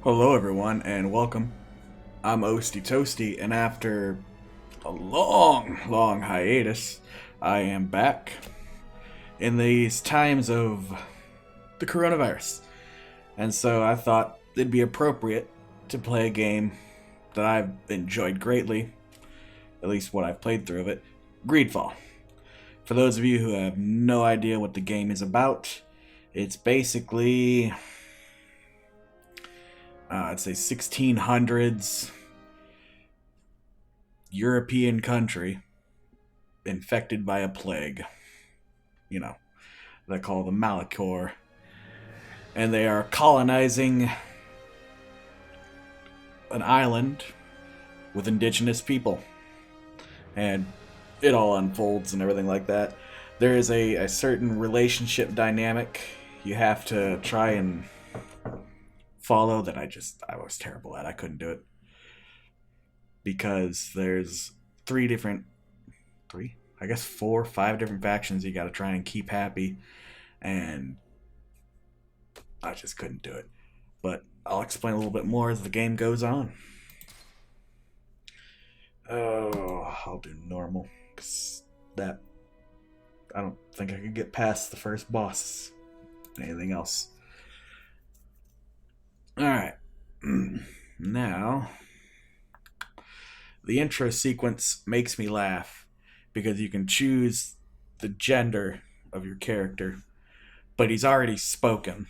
Hello, everyone, and welcome. I'm Tosty, and after a long hiatus, I am back in these times of the coronavirus. And so I thought it'd be appropriate to play a game that I've enjoyed greatly, at least what I've played through of it, Greedfall. For those of you who have no idea what the game is about, it's basically, I'd say 1600s European country infected by a plague. You know, they call them Malachor. And they are colonizing an island with indigenous people. And it all unfolds and everything like that. There is a certain relationship dynamic you have to try and follow that I was terrible at. I couldn't do it. Because there's I guess 5 different factions you gotta try and keep happy. And I just couldn't do it. But I'll explain a little bit more as the game goes on. Oh, I'll do normal. Cause that. I don't think I could get past the first boss. Anything else. Alright. Now. The intro sequence makes me laugh because you can choose the gender of your character, but he's already spoken.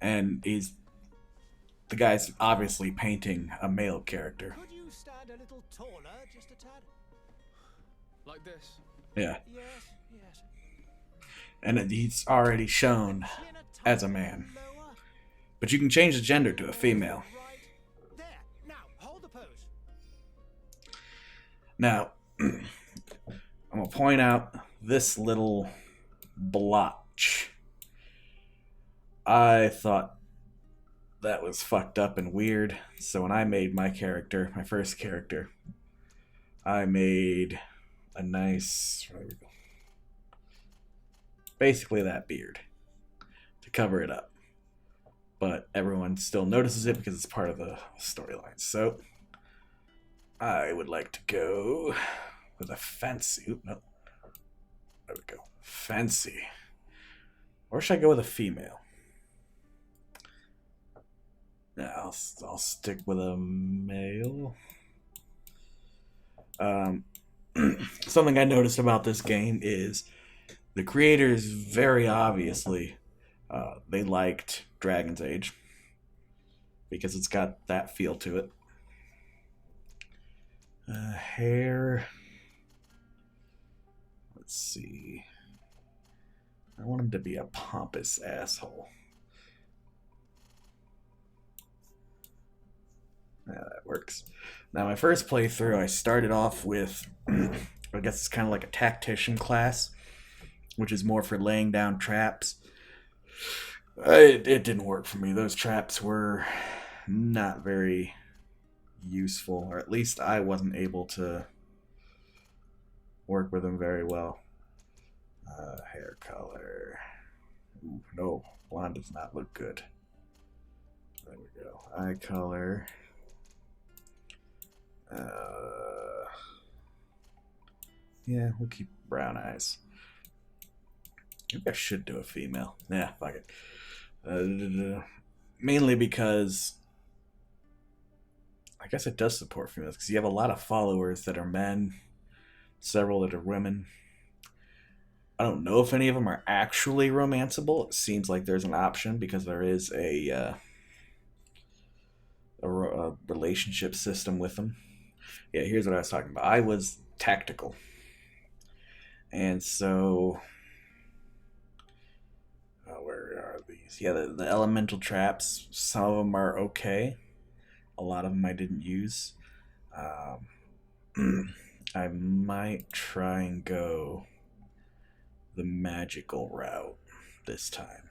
And the guy's obviously painting a male character. Could you stand a little taller, just a tad? Like this? Yeah. Yes. And he's already shown as a man. But you can change the gender to a female. Right there. Now, hold the pose. Now, I'm going to point out this little blotch. I thought that was fucked up and weird. So when I made my first character, I made a nice, basically that beard to cover it up. But everyone still notices it because it's part of the storyline. So I would like to go with a fancy. No, there we go. Fancy. Or should I go with a female? Yeah, I'll stick with a male. Something I noticed about this game is the creators very obviously they liked Dragon's Age because it's got that feel to it. Hair. Let's see. I want him to be a pompous asshole. Yeah, that works. Now, my first playthrough, I started off with, I guess it's kind of like a tactician class, which is more for laying down traps. It didn't work for me. Those traps were not very useful, or at least I wasn't able to work with them very well. Hair color. Ooh, no, blonde does not look good. There we go. Eye color. Yeah, we'll keep brown eyes. Maybe I should do a female. Yeah, fuck it. Mainly because I guess it does support females because you have a lot of followers that are men, several that are women. I don't know if any of them are actually romanceable. It seems like there's an option because there is a relationship system with them. Yeah, here's what I was talking about. I was tactical. And so where are these? Yeah, the elemental traps, some of them are okay. A lot of them I didn't use. I might try and go the magical route this time.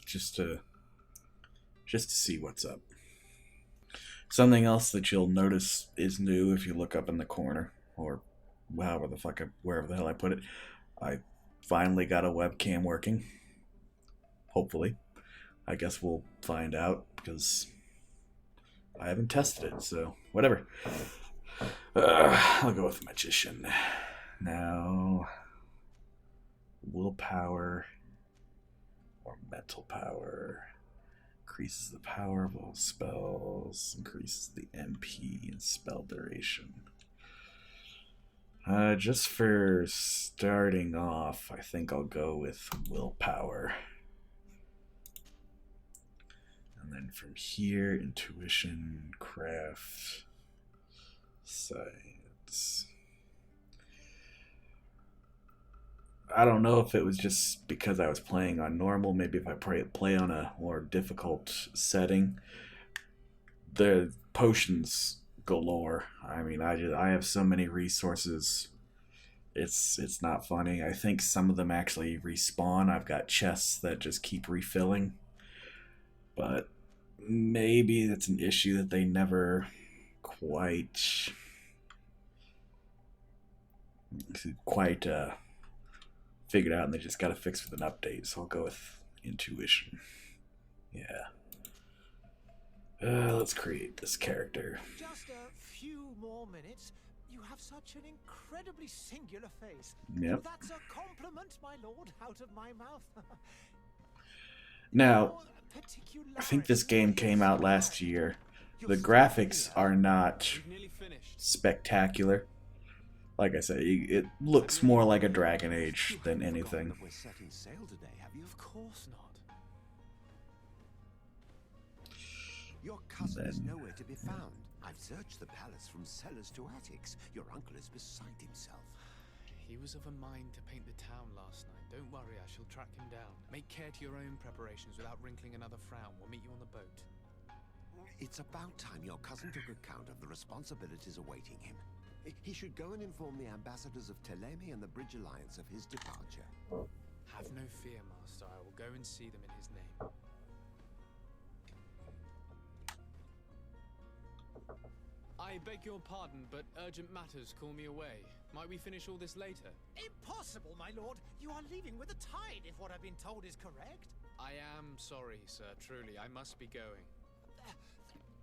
Just to see what's up. Something else that you'll notice is new if you look up in the corner, or wherever the hell I put it. I finally got a webcam working. Hopefully. I guess we'll find out because I haven't tested it, so whatever. I'll go with Magician. Now, willpower or mental power. Increases the power of all spells, increases the MP and spell duration. Just for starting off, I think I'll go with willpower. And then from here, intuition, craft, science. I don't know if it was just because I was playing on normal. Maybe if I play on a more difficult setting, the potions galore. I mean, I have so many resources. It's not funny. I think some of them actually respawn. I've got chests that just keep refilling, but maybe that's an issue that they never quite figured out, and they just got to fix with an update. So I'll go with intuition. Yeah. Let's create this character. Just a few more minutes. You have such an incredibly singular face. Yep. That's a compliment, my lord, out of my mouth. Now, I think this game came out last year. The graphics are not We've nearly finished. spectacular. Like I said, it looks more like a Dragon Age than anything. We're setting sail today, have you? Of course not. Your cousin is Then- nowhere to be found. I've searched the palace from cellars to attics. Your uncle is beside himself. He was of a mind to paint the town last night. Don't worry, I shall track him down. Make care to your own preparations without wrinkling another frown. We'll meet you on the boat. It's about time your cousin took account of the responsibilities awaiting him. He should go and inform the ambassadors of Telemi and the Bridge Alliance of his departure. Have no fear, Master. I will go and see them in his name. I beg your pardon, but urgent matters call me away. Might we finish all this later? Impossible, my lord. You are leaving with the tide, if what I've been told is correct. I am sorry, sir. Truly, I must be going.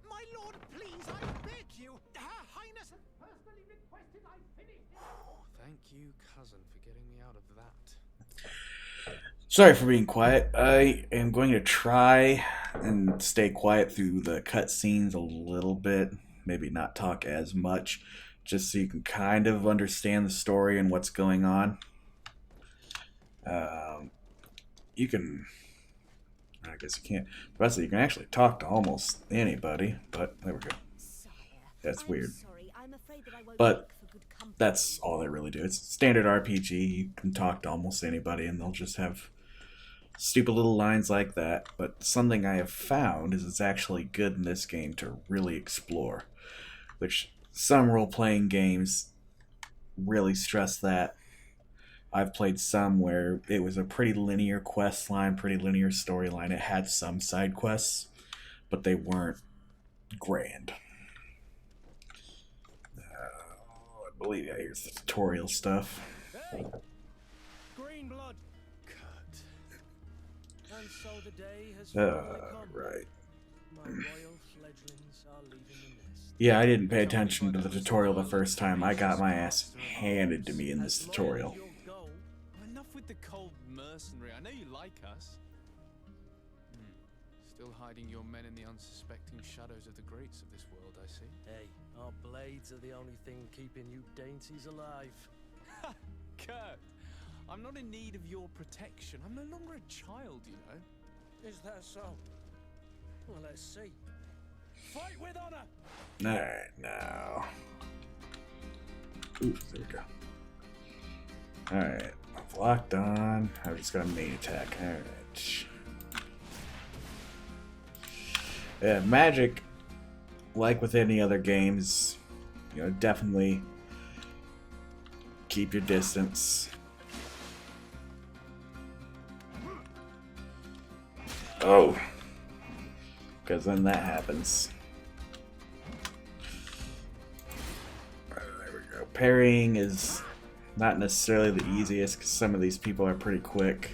My lord, please, I beg you. Her Highness has personally requested I finish this. Thank you, cousin, for getting me out of that. Sorry for being quiet. I am going to try and stay quiet through the cutscenes a little bit. Maybe not talk as much, just so you can kind of understand the story and what's going on. You can... I guess you can't. The rest of you can actually talk to almost anybody, but there we go. Sire, That's I'm weird. sorry. I'm afraid that I won't But make for good company. That's all they really do. It's standard RPG. You can talk to almost anybody, and they'll just have stupid little lines like that. But something I have found is it's actually good in this game to really explore, which some role-playing games really stress that. I've played some where it was a pretty linear quest line, pretty linear storyline. It had some side quests, but they weren't grand. I believe, yeah, here's the tutorial stuff. Hey! Green blood. Cut. And so the day has finally come. Right. My royal fledglings are leaving the nest. Yeah, I didn't pay attention to the tutorial the first time. I got my ass handed to me in this As loyal as tutorial. your goal, Enough with the cold mercenary. I know you like us. Still hiding your men in the unsuspecting shadows of the greats of this world, I see. Hey, our blades are the only thing keeping you dainties alive. Kurt, I'm not in need of your protection. I'm no longer a child, you know. Is that so? Well, let's see. Fight with honor! Alright, now. Ooh, there we go. Alright, I've locked on. I've just got a main attack. Alright. Yeah, magic, like with any other games, you know, definitely keep your distance. Oh, because then that happens. There we go. Parrying is not necessarily the easiest because some of these people are pretty quick.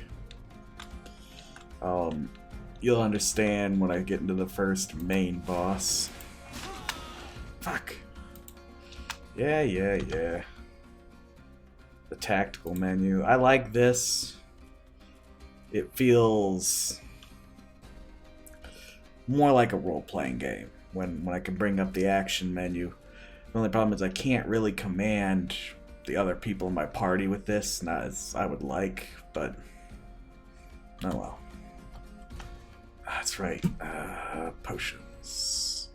you'll understand when I get into the first main boss. Fuck. Yeah. The tactical menu. I like this. It feels more like a role-playing game when I can bring up the action menu. The only problem is I can't really command the other people in my party with this, not as I would like, but oh well. That's right. Potions.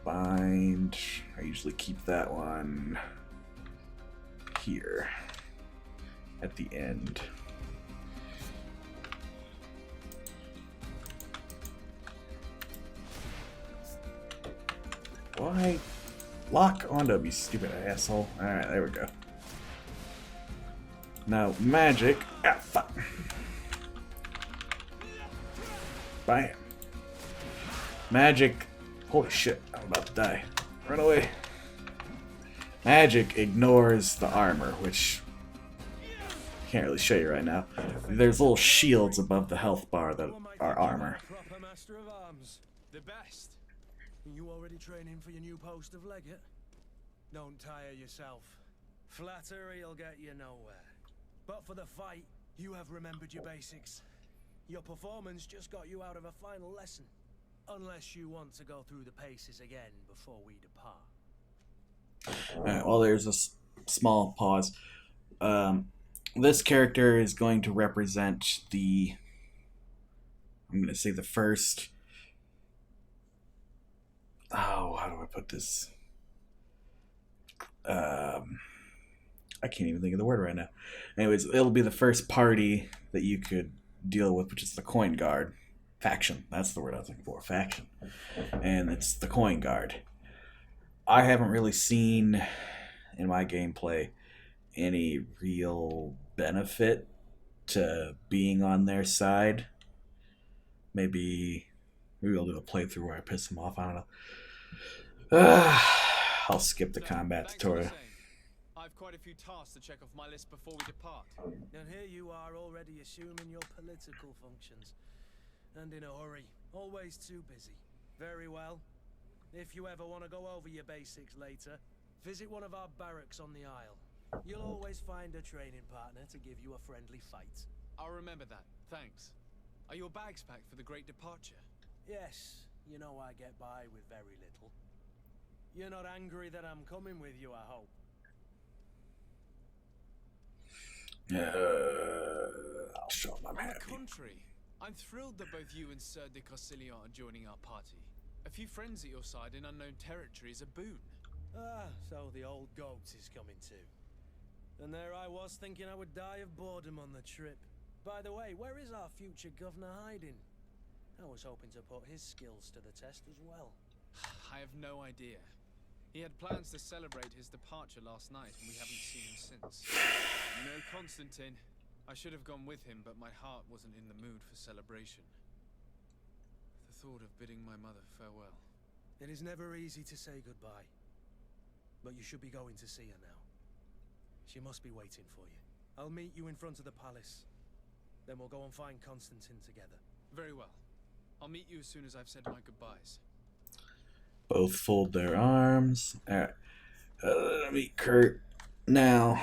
Bind. I usually keep that one here at the end. Why? Lock onto me, stupid asshole. Alright, there we go. Now, magic. Ah, fuck. Bam. Magic. Holy shit, I'm about to die. Run away. Magic ignores the armor, which I can't really show you right now. There's little shields above the health bar that are armor. Proper master of arms. The best. You already training for your new post of legate? Don't tire yourself. Flattery'll get you nowhere. But for the fight, you have remembered your basics. Your performance just got you out of a final lesson. Unless you want to go through the paces again before we depart. Alright, well, there's a small pause. This character is going to represent the... I'm going to say the first... Oh, how do I put this? I can't even think of the word right now. Anyways, it'll be the first party that you could deal with, which is the Coin Guard. Faction. That's the word I was looking for. Faction. And it's the Coin Guard. I haven't really seen in my gameplay any real benefit to being on their side. Maybe I'll do a playthrough where I piss them off. I don't know. I'll skip the combat tutorial. I've quite a few tasks to check off my list before we depart. And here you are already assuming your political functions. And in a hurry. Always too busy. Very well. If you ever want to go over your basics later, visit one of our barracks on the Isle. You'll always find a training partner to give you a friendly fight. I'll remember that. Thanks. Are your bags packed for the great departure? Yes, you know I get by with very little. You're not angry that I'm coming with you, I hope. I'll show them I'm On the happy. contrary, I'm thrilled that both you and Sir de Cossillion are joining our party. A few friends at your side in unknown territory is a boon. Ah, so the old goat is coming too. And there I was thinking I would die of boredom on the trip. By the way, where is our future governor hiding? I was hoping to put his skills to the test as well. I have no idea. He had plans to celebrate his departure last night, and we haven't seen him since. You know, Constantine, I should have gone with him, but my heart wasn't in the mood for celebration. The thought of bidding my mother farewell. It is never easy to say goodbye. But you should be going to see her now. She must be waiting for you. I'll meet you in front of the palace. Then we'll go and find Constantine together. Very well. I'll meet you as soon as I've said my goodbyes. Both fold their arms. Alright. Let me Kurt now.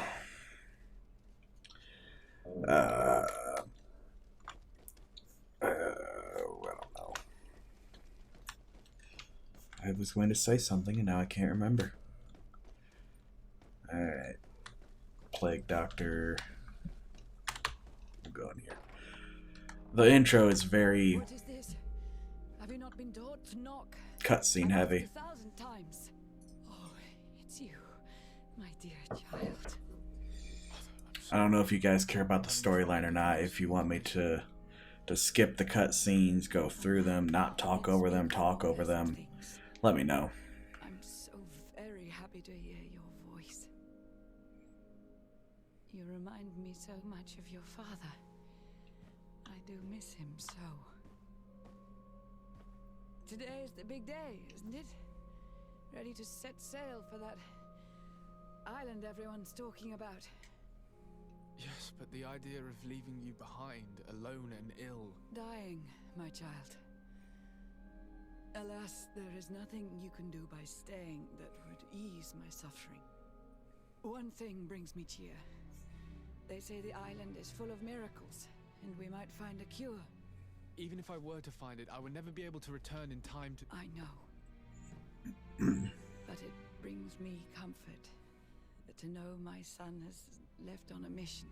I don't know. I was going to say something and now I can't remember. Alright. Plague Doctor. I'm going here. The intro is very What is this? Have you not been taught to knock? cutscene I've heavy. asked 1,000 times. Oh, it's you, my dear child. I don't know if you guys care about the storyline or not. If you want me to skip the cutscenes, go through them, not talk over them, talk over them, let me know. I'm so very happy to hear your voice. You remind me so much of your father. I do miss him so. Today is the big day, isn't it? Ready to set sail for that island everyone's talking about. Yes, but the idea of leaving you behind, alone and ill. Dying, my child. Alas, there is nothing you can do by staying that would ease my suffering. One thing brings me cheer. They say the island is full of miracles, and we might find a cure. Even if I were to find it, I would never be able to return in time to... I know. But it brings me comfort to know my son has left on a mission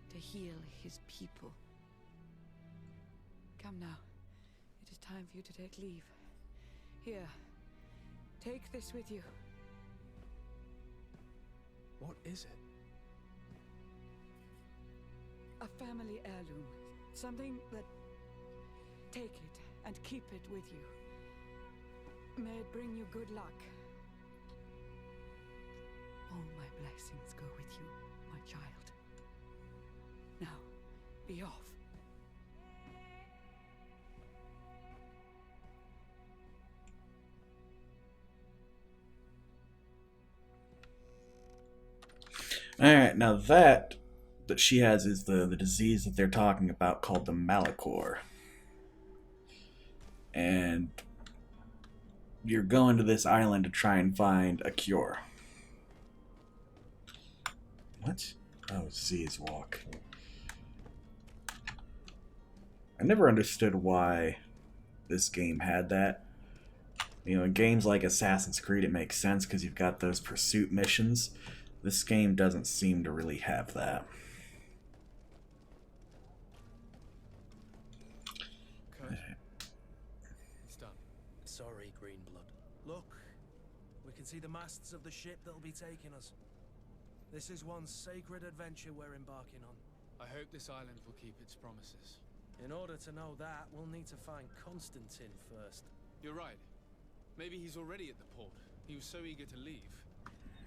to heal his people. Come now. It is time for you to take leave. Here. Take this with you. What is it? A family heirloom. Something that... Take it and keep it with you. May it bring you good luck. All my blessings go with you, my child. Now, be off. Alright, now that she has is the disease that they're talking about called the Malachor. And you're going to this island to try and find a cure. What? Oh, Z's walk. I never understood why this game had that. You know, in games like Assassin's Creed, it makes sense because you've got those pursuit missions. This game doesn't seem to really have that. It's done. Sorry, Greenblood. Look, we can see the masts of the ship that'll be taking us. This is one sacred adventure we're embarking on. I hope this island will keep its promises. In order to know that, we'll need to find Constantine first. You're right. Maybe he's already at the port. He was so eager to leave.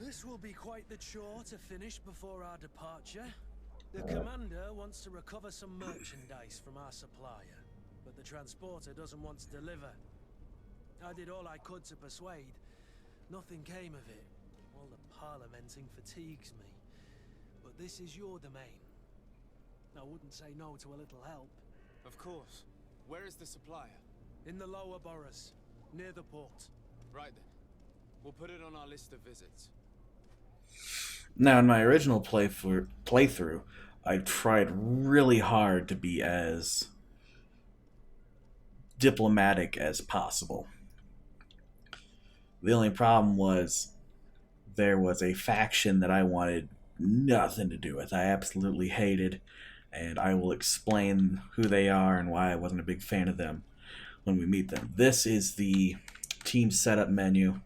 This will be quite the chore to finish before our departure. The commander wants to recover some merchandise from our supplier, but the transporter doesn't want to deliver. I did all I could to persuade. Nothing came of it. All the parliamenting fatigues me. But this is your domain. I wouldn't say no to a little help. Of course. Where is the supplier? In the lower boroughs, near the port. Right then. We'll put it on our list of visits. Now, in my original playthrough, I tried really hard to be as diplomatic as possible. The only problem was there was a faction that I wanted nothing to do with. I absolutely hated, and I will explain who they are and why I wasn't a big fan of them when we meet them. This is the team setup menu.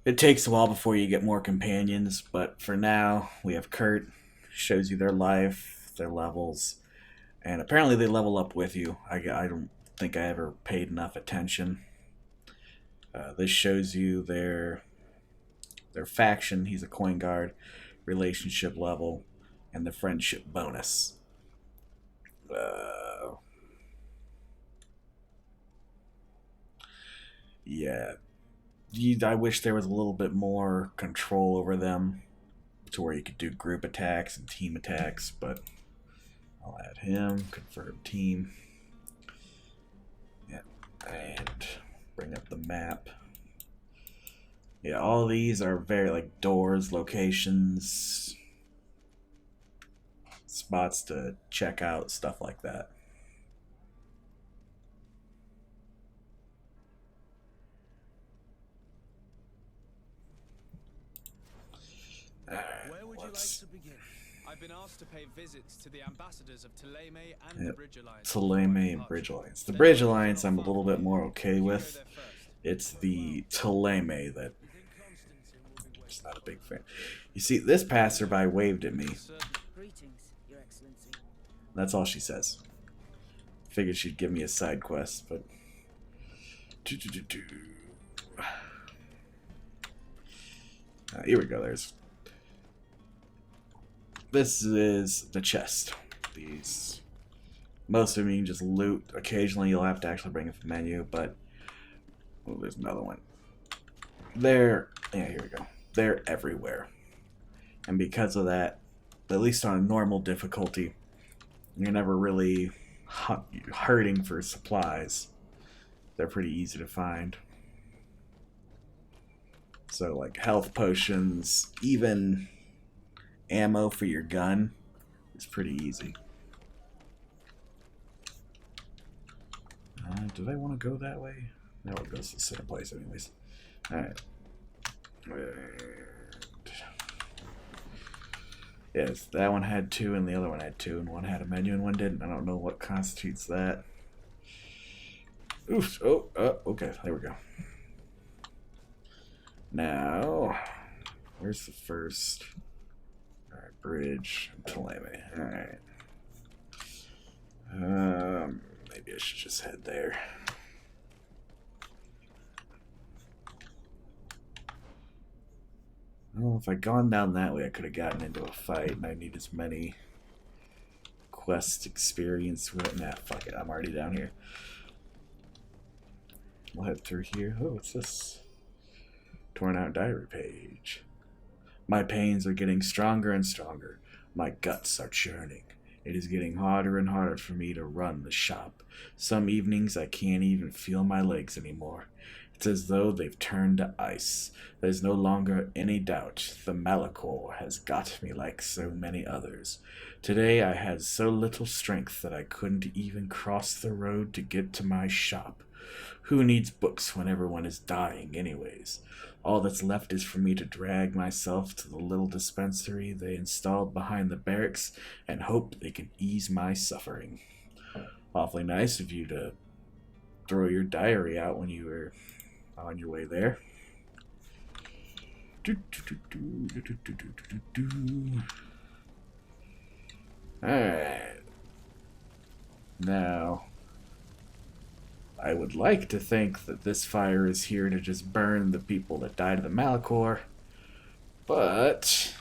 It takes a while before you get more companions, but for now, we have Kurt. Shows you their life, their levels, and apparently they level up with you. I don't think I ever paid enough attention. This shows you their faction. He's a coin guard, relationship level, and the friendship bonus. Yeah. I wish there was a little bit more control over them to where you could do group attacks and team attacks, but I'll add him, confirm team. Yeah, and bring up the map. Yeah, all these are very like doors, locations, spots to check out, stuff like that. Where would you like to begin? I've been asked to pay visits to the ambassadors of Theleme and the Bridge Alliance. Theleme and Bridge Alliance. The Bridge Alliance I'm a little bit more okay with. It's the Theleme that I'm just not a big fan. You see, this passerby waved at me. Greetings, Your Excellency. That's all she says. Figured she'd give me a side quest, but... here we go, there's... This is the chest. These... Most of them you can just loot. Occasionally you'll have to actually bring up the menu, but... Oh, there's another one. They're... Yeah, here we go. They're everywhere. And because of that, at least on a normal difficulty, you're never really hurting for supplies. They're pretty easy to find. So, like, health potions, even ammo for your gun is pretty easy. Did I want to go that way? No, it goes to the same place anyways. Alright. Yes, that one had 2 and the other one had 2, and one had a menu and one didn't. I don't know what constitutes that. Oof. Oh, okay. There we go. Now, where's the first? Alright, bridge. Ptolemy. Alright. Maybe I should just head there. Well, if I'd gone down that way, I could have gotten into a fight, and I need as many quest experience with it. Nah, fuck it. I'm already down here. We'll head through here. Oh, what's this? Torn out diary page. My pains are getting stronger and stronger. My guts are churning. It is getting harder and harder for me to run the shop. Some evenings I can't even feel my legs anymore. It's as though they've turned to ice. There's no longer any doubt. The Malachor has got me like so many others. Today I had so little strength that I couldn't even cross the road to get to my shop. Who needs books when everyone is dying anyways? All that's left is for me to drag myself to the little dispensary they installed behind the barracks and hope they can ease my suffering. Awfully nice of you to throw your diary out when you were on your way there. Alright. Now, I would like to think that this fire is here to just burn the people that died of the Malachor, but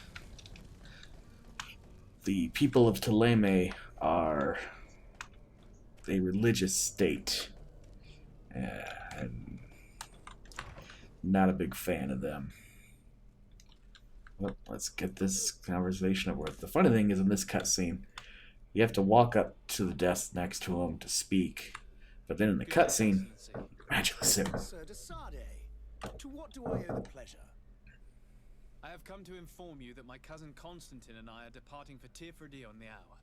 the people of Ptolemy are a religious state, and not a big fan of them. Well, let's get this conversation over with. The funny thing is, in this cutscene, you have to walk up to the desk next to him to speak. But then in the cutscene, magically sit. Sir Desade, to what do I owe the pleasure? I have come to inform you that my cousin Constantine and I are departing for Tirfredi on the hour.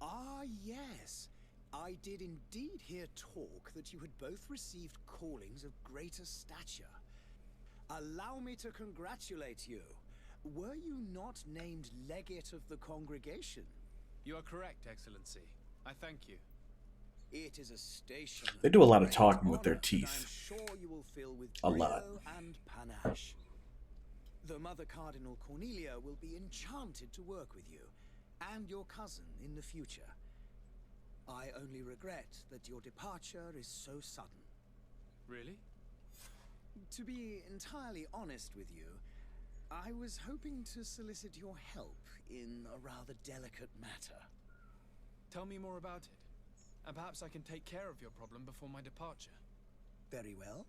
Ah, yes. I did indeed hear talk that you had both received callings of greater stature. Allow me to congratulate you. Were you not named legate of the congregation? You are correct, Excellency. I thank you. It is a station. They do a lot of great talking with their honor, teeth. I'm sure you will fill with A lot. brio and panache. The Mother Cardinal Cornelia will be enchanted to work with you and your cousin in the future. I only regret that your departure is so sudden. Really? To be entirely honest with you, I was hoping to solicit your help in a rather delicate matter. Tell me more about it, and perhaps I can take care of your problem before my departure. Very well.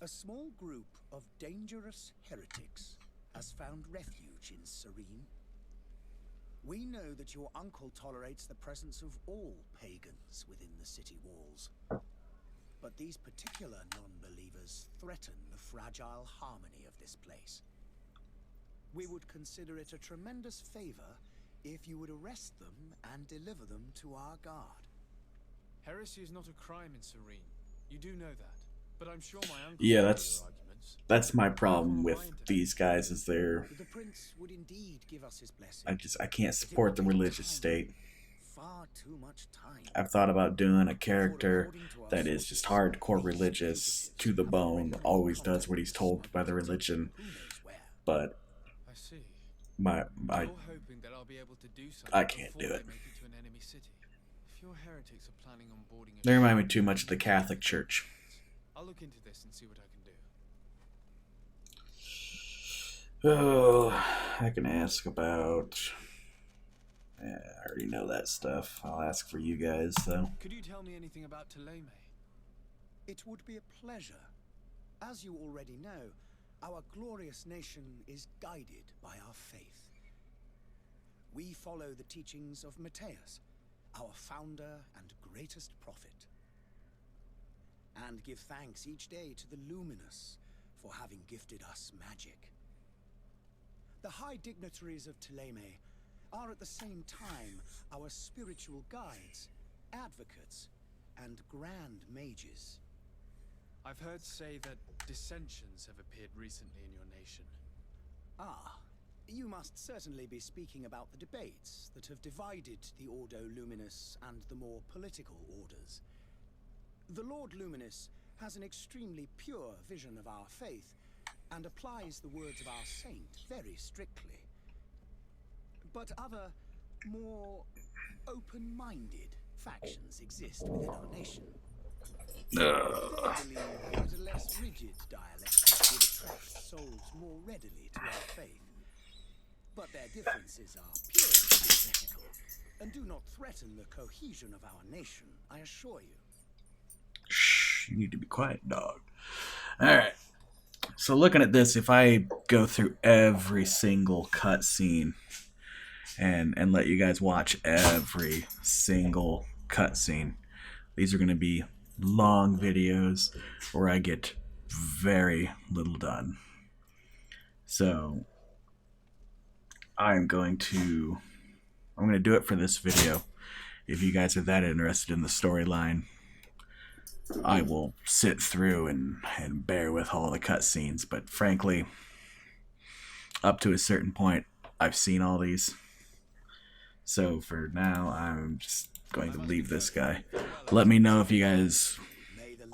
A small group of dangerous heretics has found refuge in Serene. We know that your uncle tolerates the presence of all pagans within the city walls. But these particular non-believers threaten the fragile harmony of this place. We would consider it a tremendous favor if you would arrest them and deliver them to our guard. Heresy is not a crime in Serene. You do know that. But I'm sure my uncle Yeah, will that's hear your arguments. that's my problem with these guys. Is The prince would indeed give us his blessing. I can't support the religious state. Far too much time. I've thought about doing a character that is just hardcore religious to the bone, always does what he's told by the religion, Who knows where? but I see. my You're hoping that I'll be able to do something I can't before do they it. make it to an enemy city. If your heretics are planning on boarding a they remind me ship- too much of the Catholic Church. I'll look into this and see what I can do. Oh, I can ask about. I already know that stuff. I'll ask for you guys though. Could you tell me anything about Ptolemy? It would be a pleasure. As you already know, our glorious nation is guided by our faith. we follow the teachings of Mateus, our founder and greatest prophet, and give thanks each day to the Luminous for having gifted us magic. The high dignitaries of Thélème are at the same time our spiritual guides, advocates, and grand mages. I've heard say that dissensions have appeared recently in your nation. Ah, you must certainly be speaking about the debates that have divided the Ordo Luminous and the more political orders. The Lord Luminous has an extremely pure vision of our faith and applies the words of our saint very strictly. But other, more open-minded factions exist within our nation. They believe that a less rigid dialectic would attract souls more readily to our faith. But their differences are purely theoretical and do not threaten the cohesion of our nation, I assure you. Shh, you need to be quiet, dog. Alright. So looking at this, if I go through every single cutscene and let you guys watch every single cutscene, these are going to be long videos where I get very little done. So I'm going to do it for this video. If you guys are that interested in the storyline, I will sit through and bear with all the cutscenes. But frankly, up to a certain point, I've seen all these. So for now, I'm just going to leave this guy. Let me know if you guys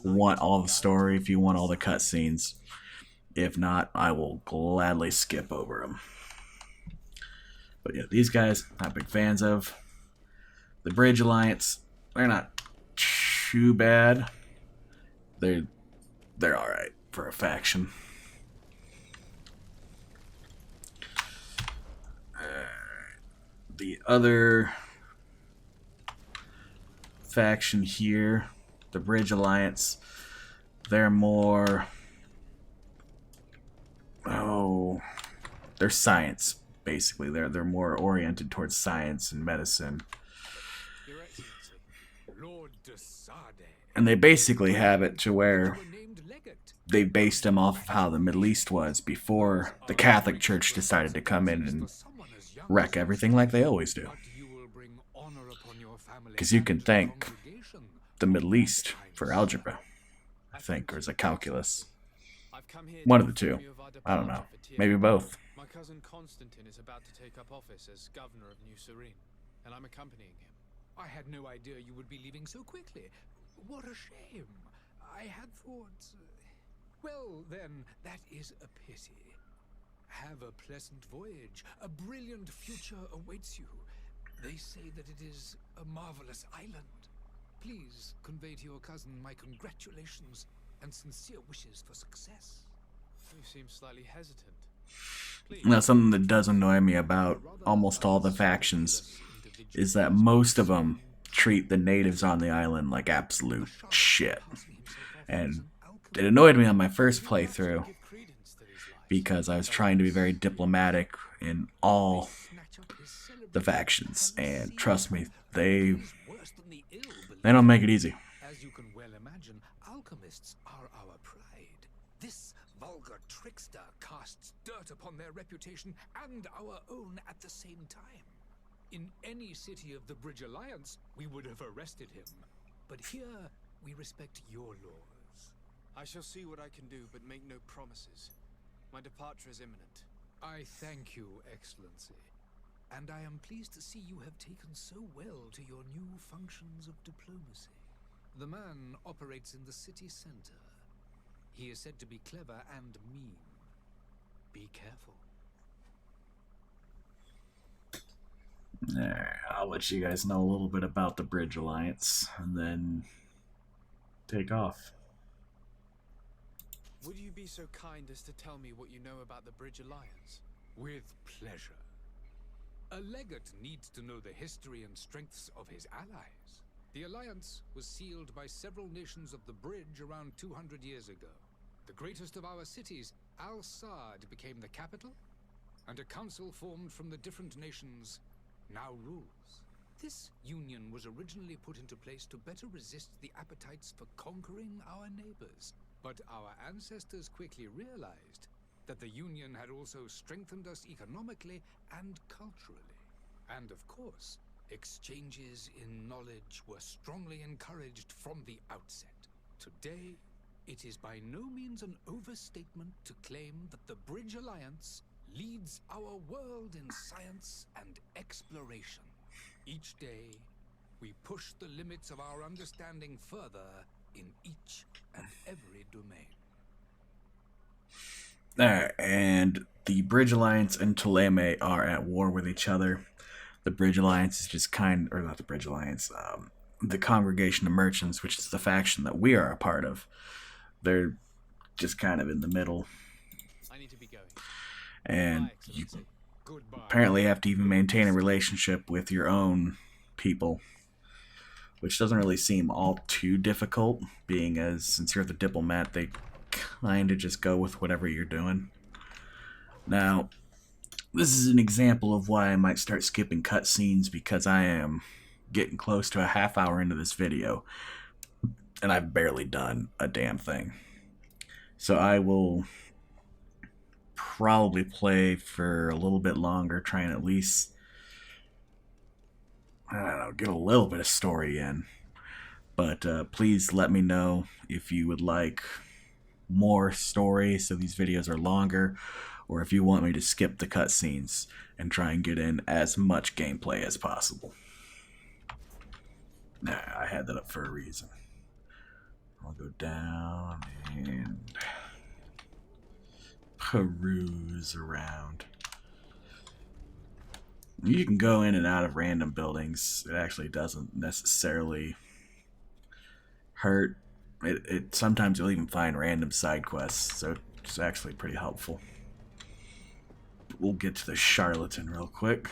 want all the story, if you want all the cutscenes. If not, I will gladly skip over them. But yeah, these guys, not big fans of. The Bridge Alliance, they're not too bad. They're alright for a faction. The other faction here, the Bridge Alliance, they're more... they're science, basically. They're more oriented towards science and medicine. Your Excellency, Lord de Sade. And they basically have it to where they based them off of how the Middle East was before the Catholic Church decided to come in and wreck everything like they always do. Because you can thank the Middle East for algebra, I think, or is it calculus? One of the two. I don't know. Maybe both. My cousin Constantine is about to take up office as governor of New Serene, and I'm accompanying him. I had no idea you would be leaving so quickly. What a shame. I had thought... Well, then, that is a pity. Have a pleasant voyage. A brilliant future awaits you. They say that it is a marvelous island. Please convey to your cousin my congratulations and sincere wishes for success. You seem slightly hesitant. Now, something that does annoy me about almost all the factions is that most of them treat the natives on the island like absolute shit. And it annoyed me on my first playthrough because I was trying to be very diplomatic in all the factions, and trust me, they don't make it easy. As you can well imagine, alchemists are our pride. This vulgar trickster casts dirt upon their reputation and our own at the same time. In any city of the Bridge Alliance, we would have arrested him. But here, we respect your laws. I shall see what I can do, but make no promises. My departure is imminent. I thank you, Excellency. And I am pleased to see you have taken so well to your new functions of diplomacy. The man operates in the city center. He is said to be clever and mean. Be careful. I'll let you guys know a little bit about the Bridge Alliance, and then take off. Would you be so kind as to tell me what you know about the Bridge Alliance? With pleasure. A legate needs to know the history and strengths of his allies. The alliance was sealed by several nations of the Bridge around 200 years ago. The greatest of our cities, Al-Sad, became the capital, and a council formed from the different nations now rules. This union was originally put into place to better resist the appetites for conquering our neighbors. But our ancestors quickly realized that the union had also strengthened us economically and culturally. And of course, exchanges in knowledge were strongly encouraged from the outset. Today, it is by no means an overstatement to claim that the Bridge Alliance leads our world in science and exploration. Each day, we push the limits of our understanding further in each and every domain. And the Bridge Alliance and Ptolemy are at war with each other. The Bridge Alliance is just or not the Bridge Alliance, the Congregation of Merchants, which is the faction that we are a part of. They're just kind of in the middle. I need to be going. And Bye, you Excellency. Goodbye. apparently have to even maintain a relationship with your own people, which doesn't really seem all too difficult, being as, since you're the diplomat, they kind of just go with whatever you're doing. Now, this is an example of why I might start skipping cutscenes, because I am getting close to a half hour into this video, and I've barely done a damn thing. So I will probably play for a little bit longer, try and at least, I don't know, get a little bit of story in. But please let me know if you would like more story, so these videos are longer, or if you want me to skip the cutscenes and try and get in as much gameplay as possible. Nah, I had that up for a reason. I'll go down and peruse around. You can go in and out of random buildings. It actually doesn't necessarily hurt. It sometimes you'll even find random side quests, so it's actually pretty helpful. But we'll get to the charlatan real quick.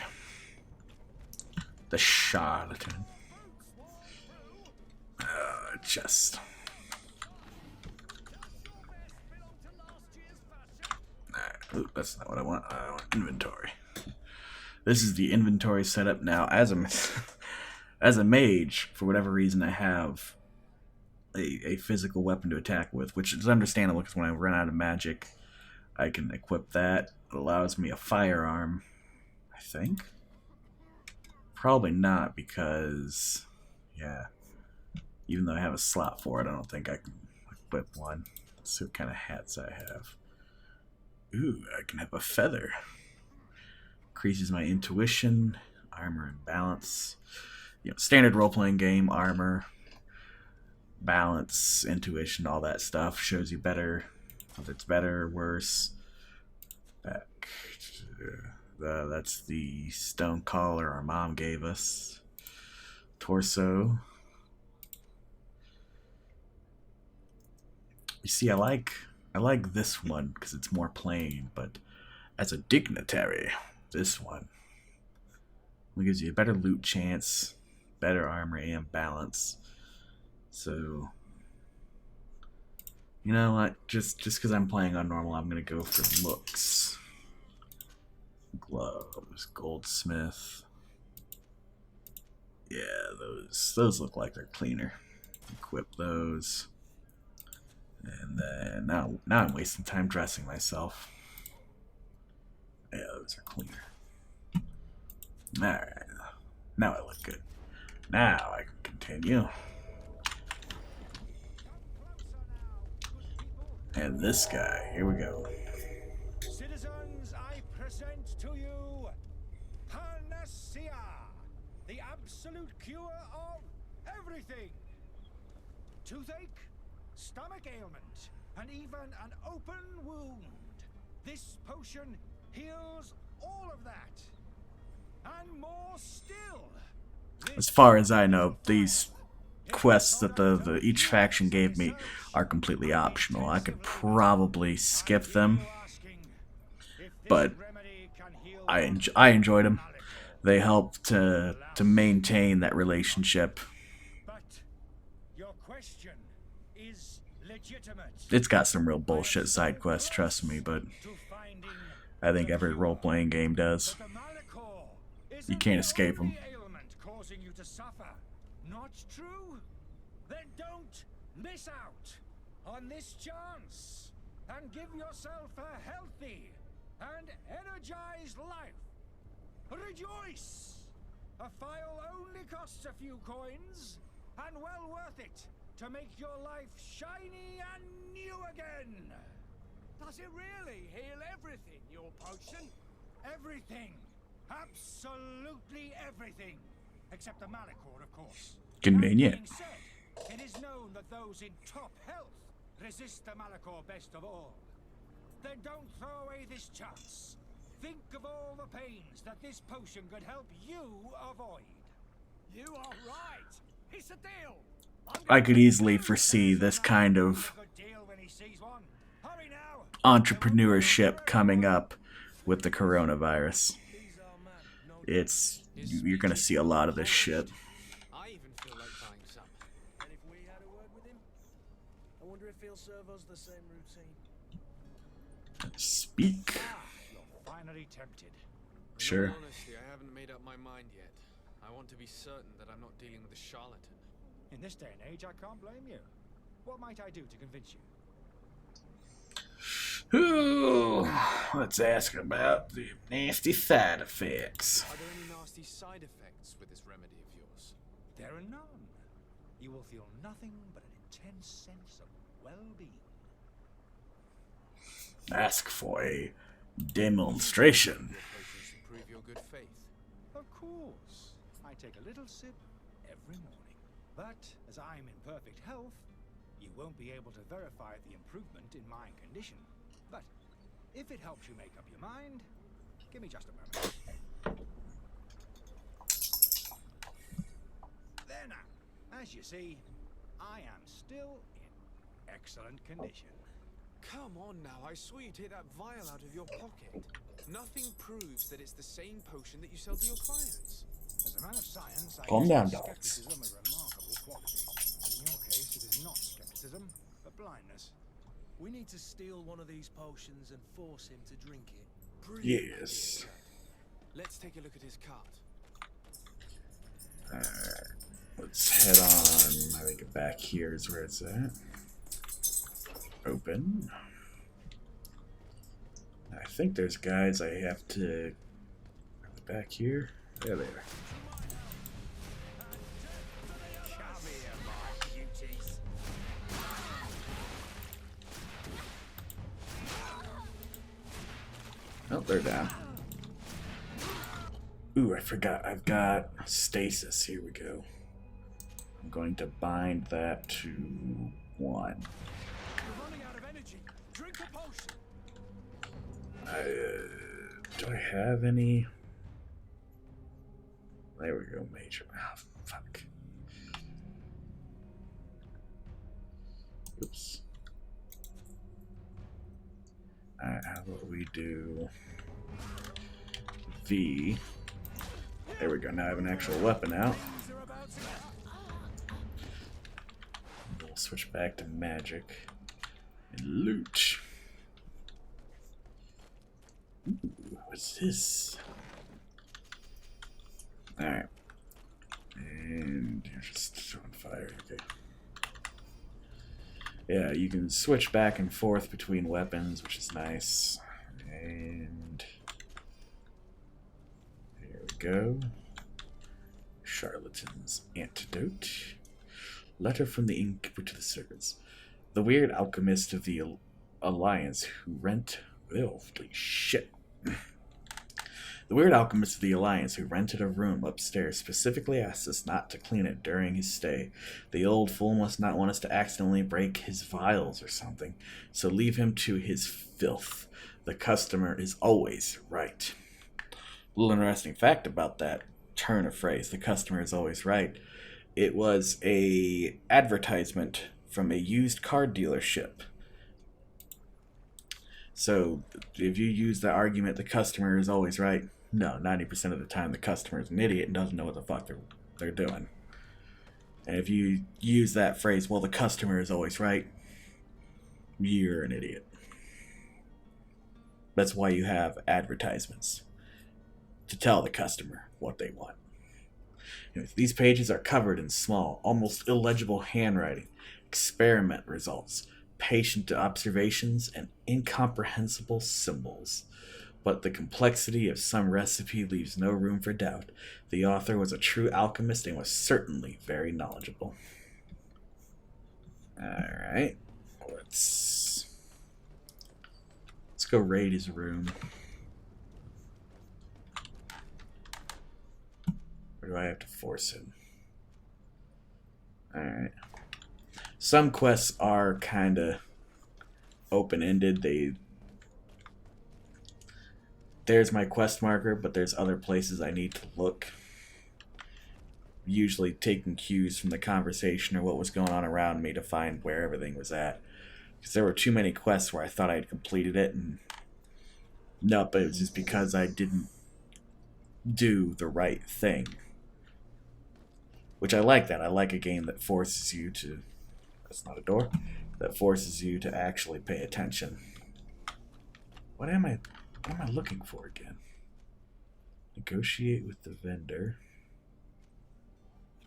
The charlatan. Chest. Ooh, that's not what I want. I want inventory. This is the inventory setup now. As a mage, for whatever reason, I have a physical weapon to attack with, which is understandable because when I run out of magic, I can equip that. It allows me a firearm, I think. Probably not, because, yeah, even though I have a slot for it, I don't think I can equip one. Let's see what kind of hats I have. Ooh, I can have a feather. Increases my intuition, armor, and balance. You know, standard role-playing game, armor, balance, intuition, all that stuff. Shows you better, if it's better or worse. Back. That's the stone collar our mom gave us. Torso. You see, I like this one because it's more plain, but as a dignitary, this one gives you a better loot chance, better armor, and balance. So, you know what? Just because I'm playing on normal, I'm gonna go for looks. Gloves, goldsmith. Yeah, those look like they're cleaner. Equip those. And then now I'm wasting time dressing myself. Yeah, those are cleaner. Alright. Now I look good. Now I can continue. And this guy, here we go. Citizens, I present to you Panacea, the absolute cure of everything. Toothache, stomach ailment, and even an open wound. This potion heals all of that. And more still. As far as I know, these quests that the each faction gave me are completely optional. I could probably skip them, but I enjoyed them. They help to maintain that relationship. But your question is legitimate. It's got some real bullshit side quests, trust me, but I think every role-playing game does. The Malachor You can't escape them. Ailment causing you to suffer. Not true? Then don't miss out on this chance and give yourself a healthy and energized life. Rejoice! A file only costs a few coins, and well worth it to make your life shiny and new again. Does it really heal everything, your potion? Everything. Absolutely everything. Except the Malachor, of course. Convenient. That being said, it is known that those in top health resist the Malachor best of all. Then don't throw away this chance. Think of all the pains that this potion could help you avoid. You are right. It's a deal. I could easily foresee this kind of entrepreneurship coming up with the coronavirus. You're gonna see a lot of this shit. I even feel like buying some. And if we had a word with him, I wonder if he'll serve us the same routine. Speak. You're finally tempted. Sure. In all honesty, I haven't made up my mind yet. I want to be certain that I'm not dealing with a charlatan. In this day and age, I can't blame you. What might I do to convince you? Ooh, let's ask about the nasty side effects. Are there any nasty side effects with this remedy of yours? There are none. You will feel nothing but an intense sense of well-being. Ask for a demonstration. Your potions to prove your good faith. Of course. I take a little sip every morning. But as I'm in perfect health, you won't be able to verify the improvement in my condition. But if it helps you make up your mind, give me just a moment. There now. As you see, I am still in excellent condition. Come on now, I swear you take that vial out of your pocket. Nothing proves that it's the same potion that you sell to your clients. As a man of science, I Calm down, consider dogs. skepticism a remarkable quality. And in your case, it is not skepticism, but blindness. We need to steal one of these potions and force him to drink it. Brilliant. Yes. Let's take a look at his cart. Alright. Let's head on. I think back here is where it's at. Open. I think there's guides I have to... Back here? There they are. Come here, my beauties. Oh, they're down. Ooh, I forgot. I've got stasis. Here we go. I'm going to bind that to 1. You're running out of energy. Drink a potion. Do I have any? There we go, major. Ah, fuck. Oops. Alright, how about we do V? There we go, now I have an actual weapon out. We'll switch back to magic and loot. Ooh, what's this? Alright. And you're just throwing fire, okay. Yeah, you can switch back and forth between weapons, which is nice. And here we go. Charlatan's Antidote. Letter from the Innkeeper to the Servants. The weird alchemist of the Alliance who rent... Oh, holy shit. The weird alchemist of the Alliance who rented a room upstairs specifically asked us not to clean it during his stay. The old fool must not want us to accidentally break his vials or something, so leave him to his filth. The customer is always right. A little interesting fact about that turn of phrase, the customer is always right. It was a advertisement from a used car dealership. So if you use the argument the customer is always right, no, 90% of the time the customer is an idiot and doesn't know what the fuck they're doing. And if you use that phrase, well, the customer is always right, you're an idiot. That's why you have advertisements. To tell the customer what they want. These pages are covered in small, almost illegible handwriting, experiment results, patient observations, and incomprehensible symbols. But the complexity of some recipe leaves no room for doubt. The author was a true alchemist and was certainly very knowledgeable. Alright, let's go raid his room. Or do I have to force him? Alright. Some quests are kind of open-ended. There's my quest marker, but there's other places I need to look. Usually taking cues from the conversation or what was going on around me to find where everything was at. Because there were too many quests where I thought I had completed it, and nope, it was just because I didn't do the right thing. Which I like that. I like a game that forces you to... That's not a door. That forces you to actually pay attention. What am I looking for again? Negotiate with the vendor.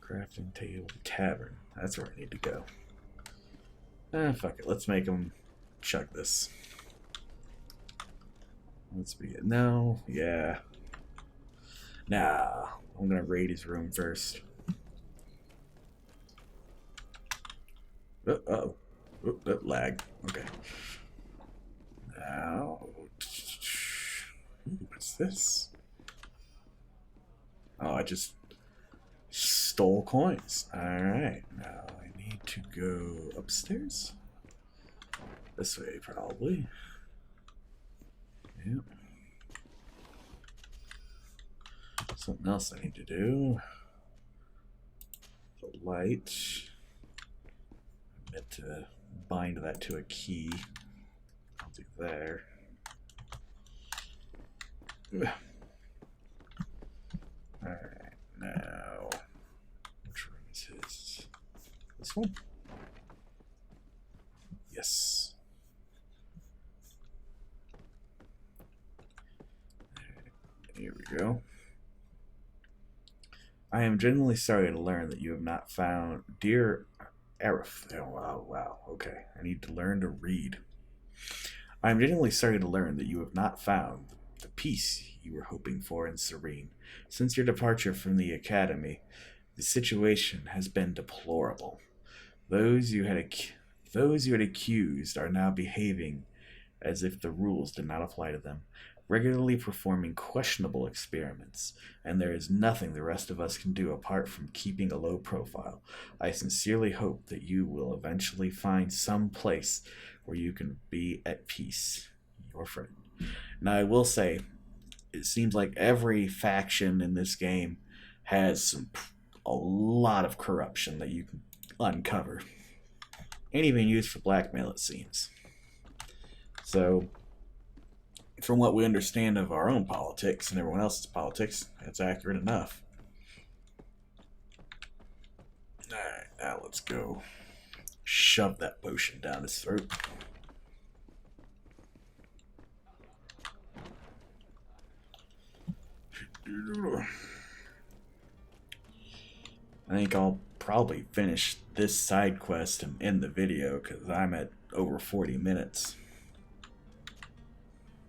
Crafting table. Tavern. That's where I need to go. Fuck it. Let's make him chug this. Let's be it. No. Yeah. Nah. I'm gonna raid his room first. Uh-oh. Oh, that lag. Okay. Now... What's this? Oh, I just stole coins. Alright. Now I need to go upstairs. This way, probably. Yep. Something else I need to do. The light. I meant to bind that to a key. I'll do there. Alright, now which room is his? This one? Yes. Here we go. I am genuinely sorry to learn that you have not found dear Arif. Oh, wow, okay. I need to learn to read. I am genuinely sorry to learn that you have not found the peace you were hoping for in Serene. Since your departure from the Academy, the situation has been deplorable. Those you had accused are now behaving as if the rules did not apply to them, regularly performing questionable experiments, and there is nothing the rest of us can do apart from keeping a low profile. I sincerely hope that you will eventually find some place where you can be at peace. Your friend. Now, I will say, it seems like every faction in this game has a lot of corruption that you can uncover. And even used for blackmail, it seems. So, from what we understand of our own politics and everyone else's politics, that's accurate enough. Alright, now let's go shove that potion down his throat. I think I'll probably finish this side quest and end the video because I'm at over 40 minutes.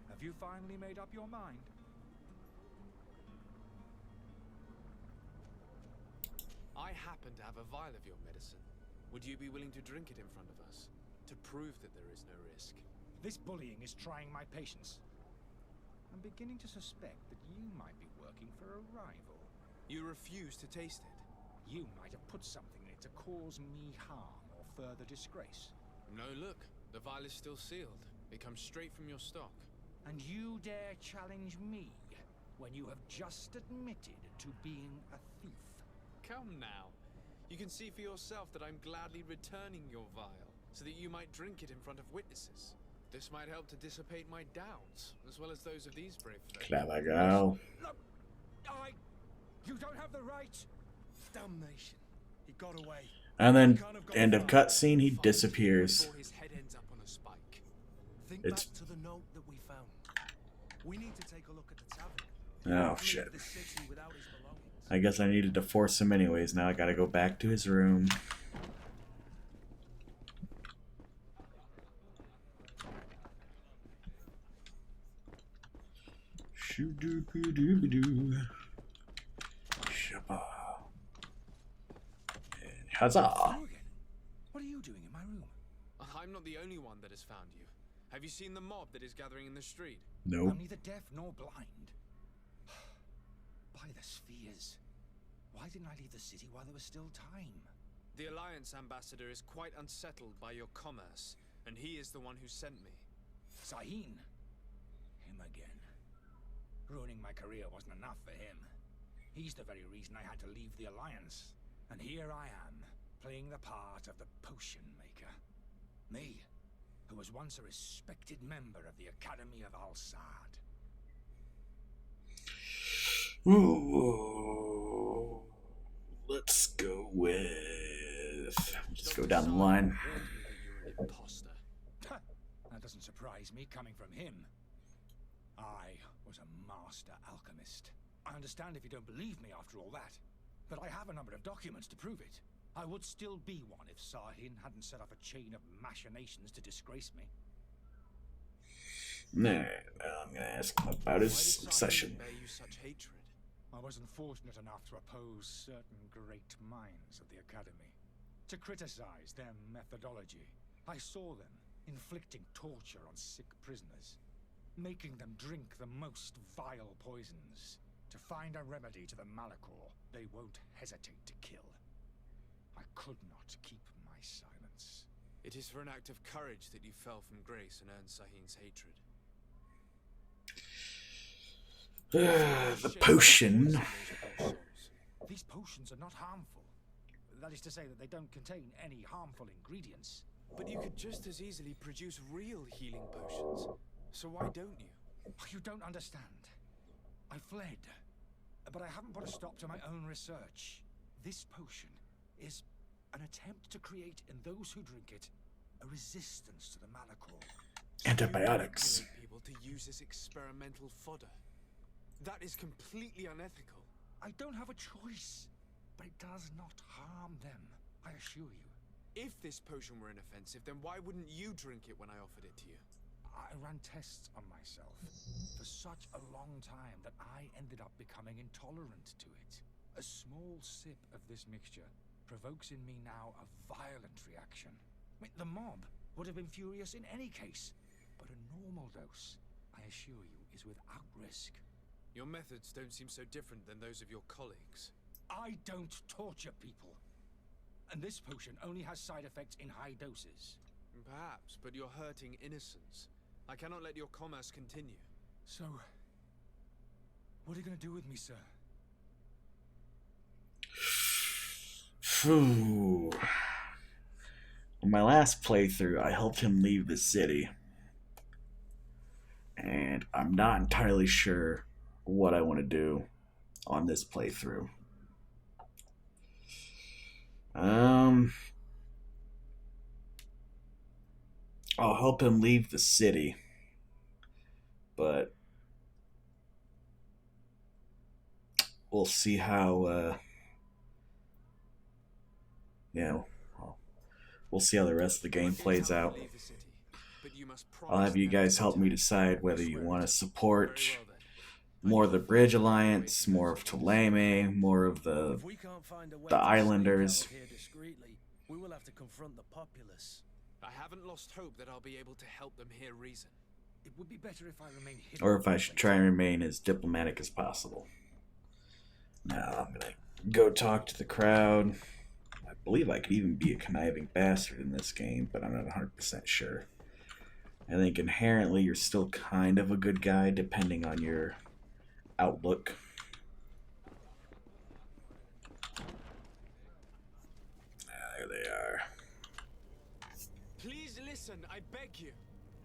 Have you finally made up your mind? I happen to have a vial of your medicine. Would you be willing to drink it in front of us? To prove that there is no risk? This bullying is trying my patience. I'm beginning to suspect that you might be working for a rival. You refuse to taste it? You might have put something in it to cause me harm or further disgrace. No, look. The vial is still sealed. It comes straight from your stock. And you dare challenge me when you have just admitted to being a thief? Come now. You can see for yourself that I'm gladly returning your vial, so that you might drink it in front of witnesses. This might help to dissipate my doubts, as well as those of these brave folk. Clever girl. Look, you don't have the right. Damnation. He got away. And then, end of cutscene, he disappears. Before his head ends up on a spike. Think It's- back to the note that we found. We need to take a look at the tavern. Oh, shit. The city without his belongings. I guess I needed to force him anyways. Now I gotta go back to his room. Shoo-doo-doo-doo-doo. Shabba. And huzzah! You again? What are you doing in my room? I'm not the only one that has found you. Have you seen the mob that is gathering in the street? Nope. I'm neither deaf nor blind. By the spheres. Why didn't I leave the city while there was still time? The Alliance ambassador is quite unsettled by your commerce, and he is the one who sent me. Sahin. Him again. Ruining my career wasn't enough for him. He's the very reason I had to leave the Alliance. And here I am, playing the part of the potion maker. Me, who was once a respected member of the Academy of Al-Sad. Ooh. Let's go with... Let's go down the line. You're an imposter. That doesn't surprise me, coming from him. I was a master alchemist. I understand if you don't believe me after all that, but I have a number of documents to prove it. I would still be one if Sahin hadn't set up a chain of machinations to disgrace me. Nah, I'm gonna ask him about his obsession. Bear you such hatred? I wasn't fortunate enough to oppose certain great minds of the Academy, to criticize their methodology. I saw them inflicting torture on sick prisoners, making them drink the most vile poisons. To find a remedy to the Malachor, they won't hesitate to kill. I could not keep my silence. It is for an act of courage that you fell from grace and earned Sahin's hatred. The potion. These potions are not harmful. That is to say that they don't contain any harmful ingredients. But you could just as easily produce real healing potions. So why don't you? You don't understand. I fled, but I haven't put a stop to my own research. This potion is an attempt to create in those who drink it a resistance to the Malachor. Antibiotics. You manipulate people to use as experimental fodder. That is completely unethical. I don't have a choice, but it does not harm them, I assure you. If this potion were inoffensive, then why wouldn't you drink it when I offered it to you? I ran tests on myself for such a long time that I ended up becoming intolerant to it. A small sip of this mixture provokes in me now a violent reaction. I mean, the mob would have been furious in any case, but a normal dose, I assure you, is without risk. Your methods don't seem so different than those of your colleagues. I don't torture people. And this potion only has side effects in high doses. Perhaps, but you're hurting innocents. I cannot let your commerce continue. So, what are you going to do with me, sir? Phew. On my last playthrough, I helped him leave the city. And I'm not entirely sure what I want to do on this playthrough. I'll help him leave the city, but we'll see how, we'll see how the rest of the game plays out. I'll have you guys help me decide whether you want to support more of the Bridge Alliance, more of Ptolemy, more of the Islanders. We will have to confront the populace. I haven't lost hope that I'll be able to help them hear reason. It would be better if I remained hidden. Or if I should try and remain as diplomatic as possible. Now I'm gonna go talk to the crowd. I believe I could even be a conniving bastard in this game, but I'm not 100% sure. I think inherently you're still kind of a good guy depending on your outlook. There they are. Please listen, I beg you.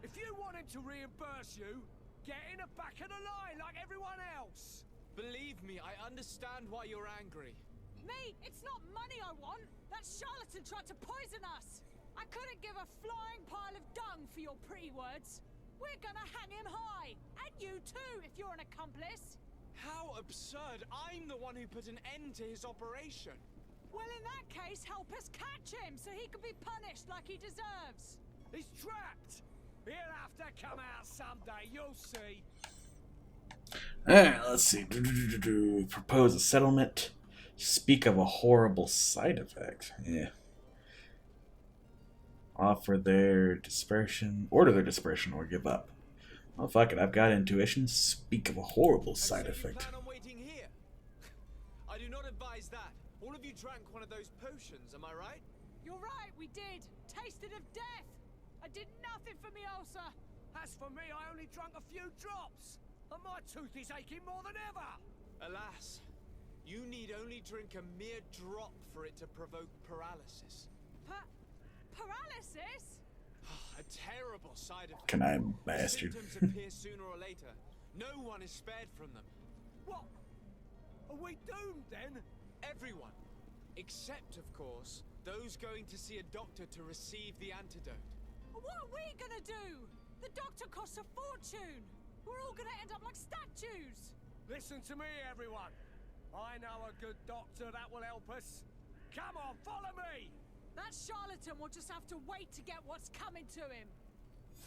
If you want him to reimburse you, get in the back of the line like everyone else. Believe me, I understand why you're angry. Me? It's not money I want. That charlatan tried to poison us. I couldn't give a flying pile of dung for your pretty words. We're gonna hang him high. And you too, if you're an accomplice. How absurd! I'm the one who put an end to his operation. Well, in that case, help us catch him so he can be punished like he deserves. He's trapped! He'll have to come out someday, you'll see. Alright, let's see. Propose a settlement. Speak of a horrible side effect. Yeah. Offer their dispersion. Order their dispersion or give up. Oh, fuck it. I've got intuition. Speak of a horrible side effect. You plan on waiting here? I do not advise that. All of you drank one of those potions, am I right? You're right, we did. Tasted of death. I did nothing for me ulcer. As for me, I only drank a few drops. And my tooth is aching more than ever. Alas, you need only drink a mere drop for it to provoke paralysis. Paralysis? A terrible side effect. Can I, The bastard? symptoms appear sooner or later. No one is spared from them. What? Are we doomed then? Everyone. Except, of course, those going to see a doctor to receive the antidote. What are we gonna do? The doctor costs a fortune. We're all gonna end up like statues. Listen to me, everyone. I know a good doctor that will help us. Come on, follow me! That charlatan will just have to wait to get what's coming to him.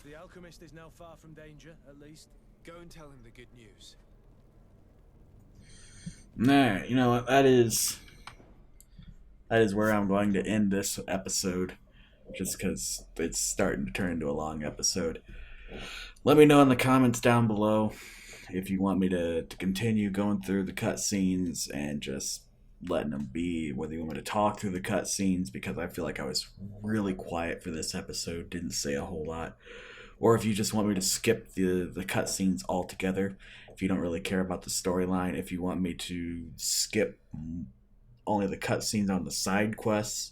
The alchemist is now far from danger, at least. Go and tell him the good news. Nah, you know what? That is where I'm going to end this episode. Just because it's starting to turn into a long episode. Let me know in the comments down below if you want me to continue going through the cutscenes and just letting them be, whether you want me to talk through the cutscenes, because I feel like I was really quiet for this episode, didn't say a whole lot, or if you just want me to skip the cutscenes altogether, if you don't really care about the storyline, if you want me to skip only the cutscenes on the side quests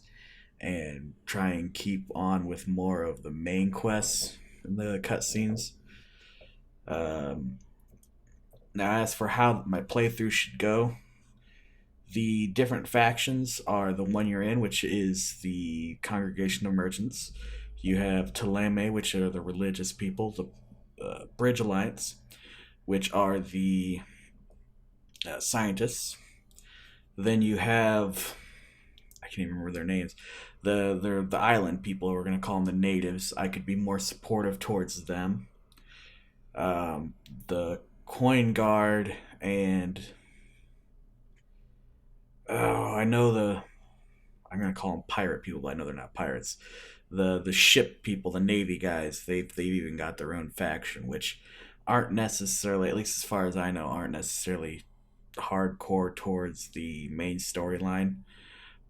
and try and keep on with more of the main quests in the cutscenes. Now, as for how my playthrough should go, the different factions are the one you're in, which is the Congregation of Merchants. You have Teleme, which are the religious people, the Bridge Alliance, which are the scientists. Then you have, I can't even remember their names, the island people, we're going to call them the natives. I could be more supportive towards them. The Coin Guard and I'm going to call them pirate people, but I know they're not pirates. The ship people, the Navy guys, they've even got their own faction, which aren't necessarily, at least as far as I know, aren't necessarily hardcore towards the main storyline.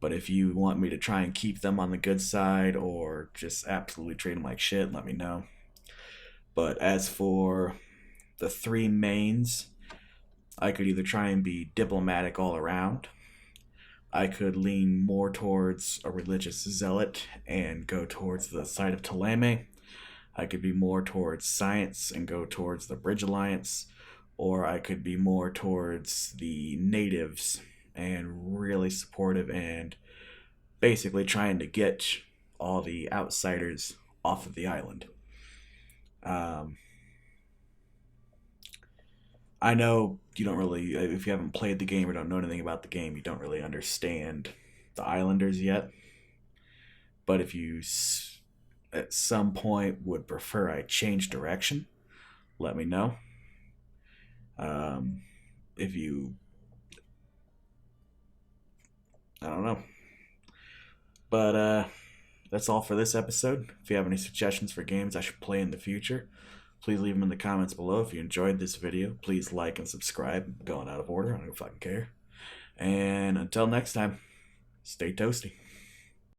But if you want me to try and keep them on the good side or just absolutely treat them like shit, let me know. But as for the three mains, I could either try and be diplomatic all around. I could lean more towards a religious zealot and go towards the side of Teleme. I could be more towards science and go towards the Bridge Alliance. Or I could be more towards the natives and really supportive and basically trying to get all the outsiders off of the island. I know you don't really, if you haven't played the game or don't know anything about the game, you don't really understand the islanders yet. But if you at some point would prefer I change direction, let me know. If you, I don't know. But that's all for this episode. If you have any suggestions for games I should play in the future, please leave them in the comments below. If you enjoyed this video, please like and subscribe. I'm going out of order. I don't fucking care. And until next time, stay toasty.